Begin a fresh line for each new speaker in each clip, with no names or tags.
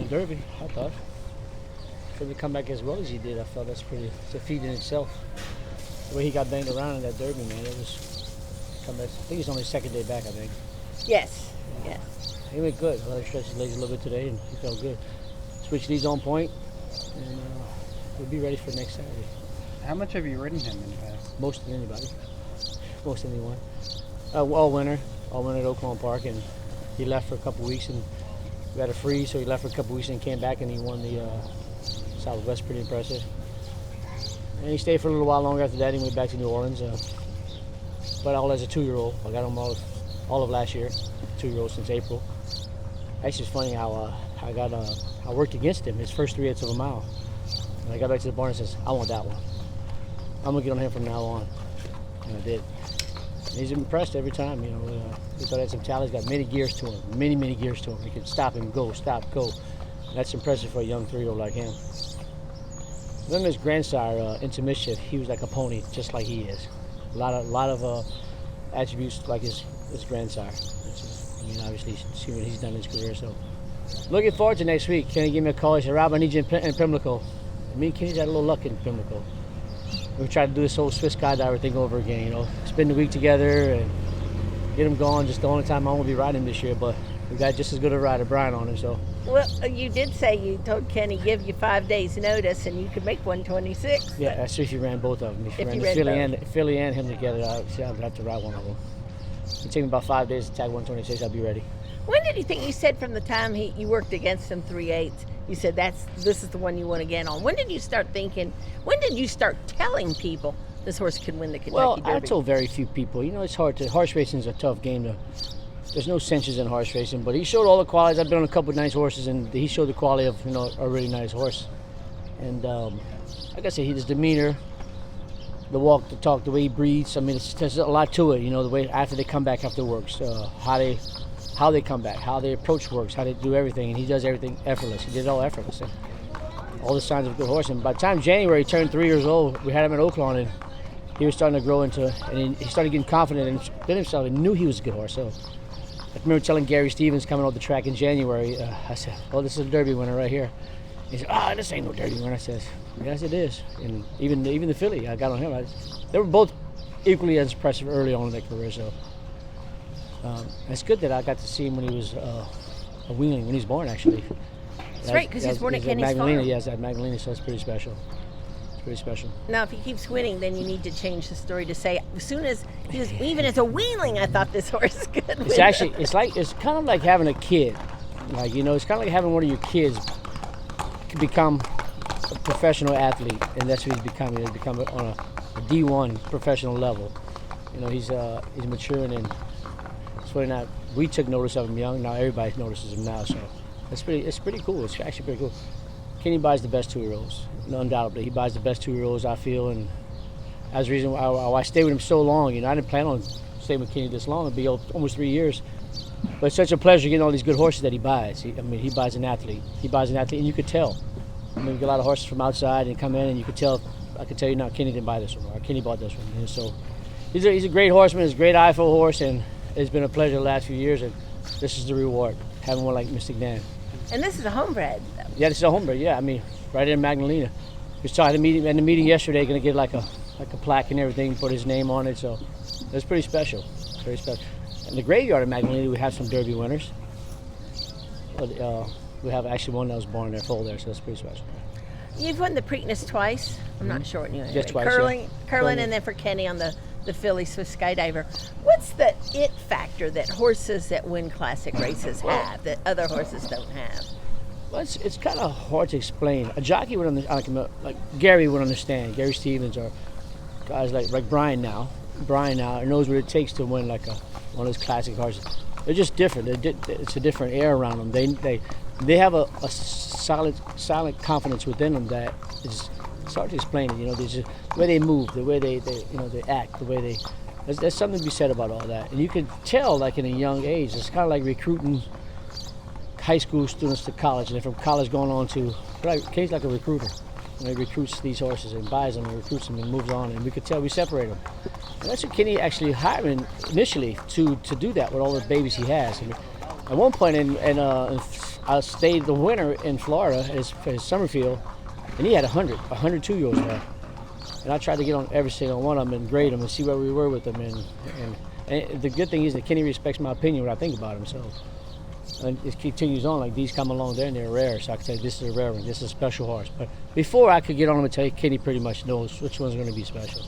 Derby, I thought. For him to come back as well as he did, I felt it's a feat in itself. The way he got banged around in that Derby, man, it was come back. I think he's only his second day back, I think.
Yes, yes.
He went good. I let him stretch his legs a little bit today, and he felt good. Switch leads on point, and we'll be ready for next Saturday.
How much have you ridden him in the past?
Most of anybody. Most anyone. All winter at Oaklawn Park, and he left for a couple weeks, and we had a freeze, so he left for a couple weeks and came back, and he won the Southwest, pretty impressive. And he stayed for a little while longer after that. He went back to New Orleans, but all as a 2-year-old. I got him all of last year, 2-year-old since April. Actually, it's funny how I worked against him his first 3/8 of a mile. And I got back to the barn and says, I want that one. I'm gonna get on him from now on, and I did. And he's impressed every time. You know, he thought he had some talent. He's got many gears to him, many gears to him. He can stop and go, stop, go. That's impressive for a young 3-year-old like him. Then his grandsire, Into Mischief, he was like a pony, just like he is. A lot of attributes like his grandsire. Obviously, you see what he's done in his career. So, looking forward to next week. Kenny gave me a call. He said, Rob, I need you in Pimlico. And me and Kenny had a little luck in Pimlico. We tried to do this whole Swiss Skydiver thing over again, you know. Spend the week together and get him going. Just the only time I won't be riding him this year, but we got just as good a rider, Brian, on him, so.
Well, you did say you told Kenny give you 5 days notice and you could make 126.
Yeah, that's if you ran both of them. If you ran Philly and him together, I'd have to ride one of them. It'd take me about 5 days to tag 126. I'll be ready.
When did you think, you said from the time you worked against him 3/8, you said this is the one you want to get on. When did you start thinking, when did you start telling people this horse could win the Kentucky Derby?
I told very few people. You know, it's hard to, horse racing is a tough game. There's no cinches in horse racing, but he showed all the qualities. I've been on a couple of nice horses, and he showed the quality of, you know, a really nice horse. And like I said, his demeanor, the walk, the talk, the way he breathes. I mean, there's a lot to it. You know, the way after they come back after works, how they come back, how they approach works, how they do everything, and he does everything effortless. He did it all effortless. And all the signs of a good horse. And by the time January he turned 3 years old, we had him at Oaklawn, and he was starting to grow into, and he started getting confident in himself and knew he was a good horse. So I remember telling Gary Stevens coming off the track in January, I said, oh, this is a Derby winner right here. He said, this ain't no Derby winner. I said, yes, it is. And even the filly, I got on him. They were both equally as impressive early on in their career. So it's good that I got to see him when he was a weanling, when he was born, actually.
That's right, because he's born at Kenny's farm.
Yes, at Magdalena, so it's pretty special. It's pretty special.
Now, if he keeps winning, then you need to change the story to say, as soon as he was, even as a weanling, I thought this horse could win.
It's actually, it's kind of like having a kid. Like, you know, it's kind of like having one of your kids become a professional athlete, and that's what he's becoming. He's becoming on a D1 professional level. You know, he's maturing, and it's really not. We took notice of him young. Now everybody notices him now, so it's pretty cool. It's actually pretty cool. Kenny buys the best 2-year-olds, undoubtedly. He buys the best 2-year-olds, I feel, and that's the reason why I stayed with him so long. You know, I didn't plan on staying with Kenny this long. It'd be almost 3 years. But it's such a pleasure getting all these good horses that he buys. He buys an athlete. He buys an athlete, and you could tell. I mean, we get a lot of horses from outside and come in, and you could tell. I could tell you now, Kenny didn't buy this one, or Kenny bought this one. And so he's a great horseman. He's a great eye for a horse, and it's been a pleasure the last few years. And this is the reward, having one like Mystik Dan.
And this is a homebred.
Yeah, this is a homebred. Yeah, I mean, right in Magdalena. We saw at the meeting yesterday, going to get like a plaque and everything, put his name on it. So it's pretty special, very special. In the graveyard of Magdalena, we have some Derby winners. We have actually one that was born in their foal there, so that's pretty special.
You've won the Preakness twice. I'm not sure what you
Just twice,
curling, and then for Kenny on the Philly Swiss Skydiver. What's the it factor that horses that win classic races have that other horses don't have?
Well, it's kind of hard to explain. A jockey would understand, like Gary would understand. Gary Stevens, or guys like Brian now knows what it takes to win like one of those classic horses. They're just different. It's a different air around them. They have a solid confidence within them that it's hard to explain it. You know, the way they move, the way they act, the way there's something to be said about all that. And you can tell, like in a young age, it's kind of like recruiting high school students to college, and then from college going on to, Kenny's like a recruiter. And he recruits these horses and buys them and recruits them and moves on, and we could tell we separate them. And that's what Kenny actually hired initially to do that with all the babies he has. I mean, At one point, I stayed the winter in Florida at his summer field, and he had 102 year-olds there. And I tried to get on every single one of them and grade them and see where we were with them. And the good thing is that Kenny respects my opinion, what I think about him. So and it continues on. Like these come along there and they're rare. So I can tell you this is a rare one. This is a special horse. But before I could get on him and tell you, Kenny pretty much knows which one's going to be special.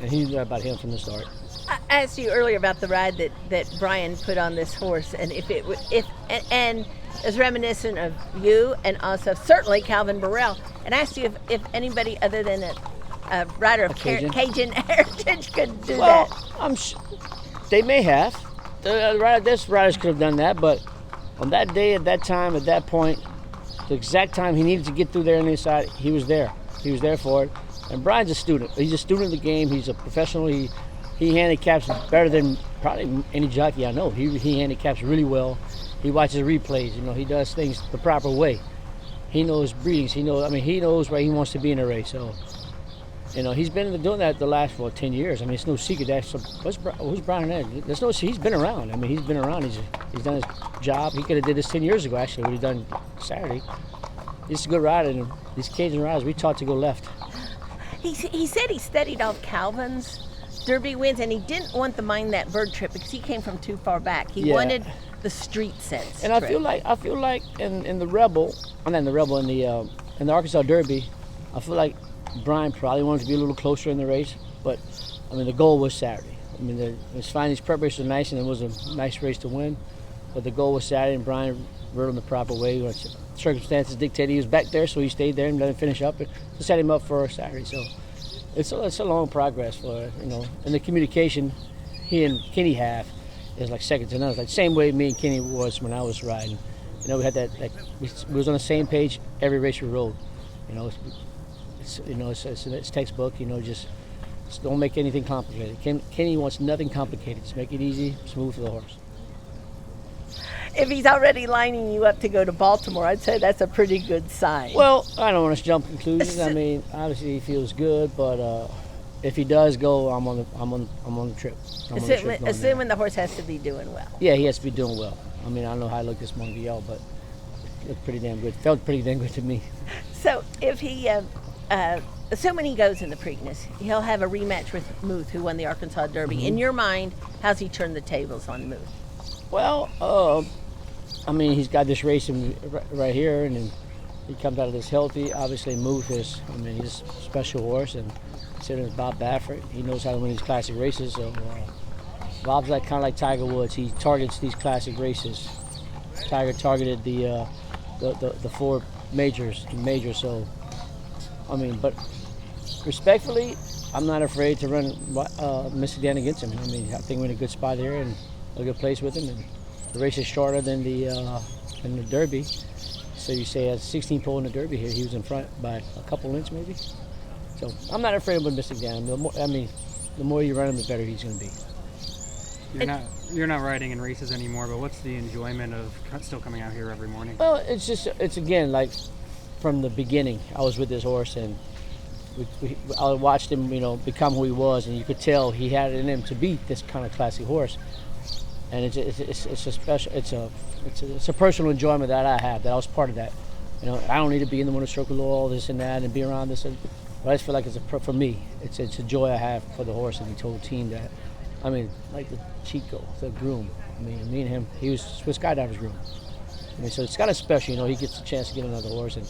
And he knew about him from the start.
I asked you earlier about the ride that Brian put on this horse, and and is reminiscent of you, and also certainly Calvin Burrell. And I asked you if anybody other than a rider of Cajun heritage could do that.
They may have. This riders could have done that, but on that day, at that time, at that point, the exact time he needed to get through there on the inside, he was there. He was there for it. And Brian's a student. He's a student of the game. He's a professional. He handicaps better than probably any jockey I know. He handicaps really well. He watches replays. He does things the proper way. He knows breedings. He knows where he wants to be in a race. So, he's been doing that the last 10 years. It's no secret. Who's Brian Hernandez? He's been around. He's been around. He's done his job. He could have did this 10 years ago. Actually, what he done Saturday. He's a good rider. And these Cajun riders, we taught to go left.
He said he studied all Calvin's Derby wins, and he didn't want to mind that bird trip because he came from too far back. He wanted the street sense.
And
trip.
I feel like in the Rebel, in the Arkansas Derby, I feel like Brian probably wanted to be a little closer in the race, but the goal was Saturday. It's fine. His preparation was nice, and it was a nice race to win, but the goal was Saturday, and Brian rode him the proper way. Circumstances dictated he was back there, so he stayed there and let him finish up and set him up for Saturday. So it's a long progress for and the communication he and Kenny have is like second to none. It's like the same way me and Kenny was when I was riding. We had that we was on the same page every race we rode. It's textbook. Just don't make anything complicated. Kenny wants nothing complicated. Just make it easy, smooth for the horse.
If he's already lining you up to go to Baltimore, I'd say that's a pretty good sign.
Well, I don't want to jump conclusions. Obviously he feels good, but if he does go, I'm on the trip.
Assuming the horse has to be doing well.
Yeah, he has to be doing well. I don't know how I looked this morning to y'all, but it looked pretty damn good. Felt pretty damn good to me.
So if he, assuming he goes in the Preakness, he'll have a rematch with Muth, who won the Arkansas Derby. Mm-hmm. In your mind, how's he turned the tables on Muth?
Well, he's got this race right here, and then he comes out of this healthy. Obviously, Muth is, he's a special horse, and considering Bob Baffert, he knows how to win these classic races. So Bob's kind of like Tiger Woods. He targets these classic races. Tiger targeted the 4 majors. So, but respectfully, I'm not afraid to run Mystik Dan against him. I think we're in a good spot here and a good place with him. And the race is shorter than the Derby. So you say at 16 pole in the Derby here, he was in front by a couple inches maybe. So I'm not afraid of Mystik Dan. The more you run him, the better he's going to be.
You're not riding in races anymore, but what's the enjoyment of still coming out here every morning?
Well, it's again like from the beginning. I was with this horse, and I watched him, become who he was, and you could tell he had it in him to beat this kind of classic horse. And it's a personal enjoyment that I have, that I was part of that. I don't need to be in the winner's circle, all this and that, and be around this. But I just feel like for me, it's a joy I have for the horse and the total team. That like the Chico, the groom. Me and him, he was Swiss Skydiver's groom. So it's kind of special. He gets a chance to get another horse, and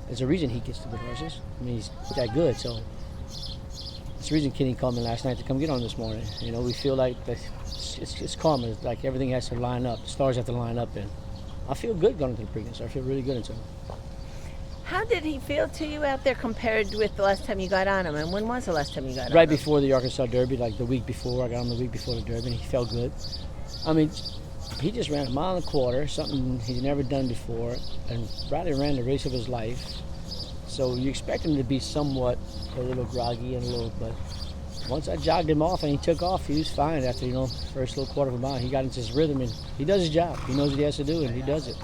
there's a reason he gets the good horses. He's that good. So it's the reason Kenny called me last night to come get on this morning. We feel like it's calm. It's like everything has to line up. The stars have to line up, and I feel good going into the Preakness. I feel really good into it.
How did he feel to you out there compared with the last time you got on him? And when was the last time you got on him?
Right before the Arkansas Derby, like the week before. I got on the week before the Derby, and he felt good. He just ran 1.25 miles, something he's never done before, and probably ran the race of his life. So you expect him to be somewhat a little groggy and a little, but once I jogged him off and he took off, he was fine after, first little 1/4 mile. He got into his rhythm, and he does his job. He knows what he has to do, and he does it.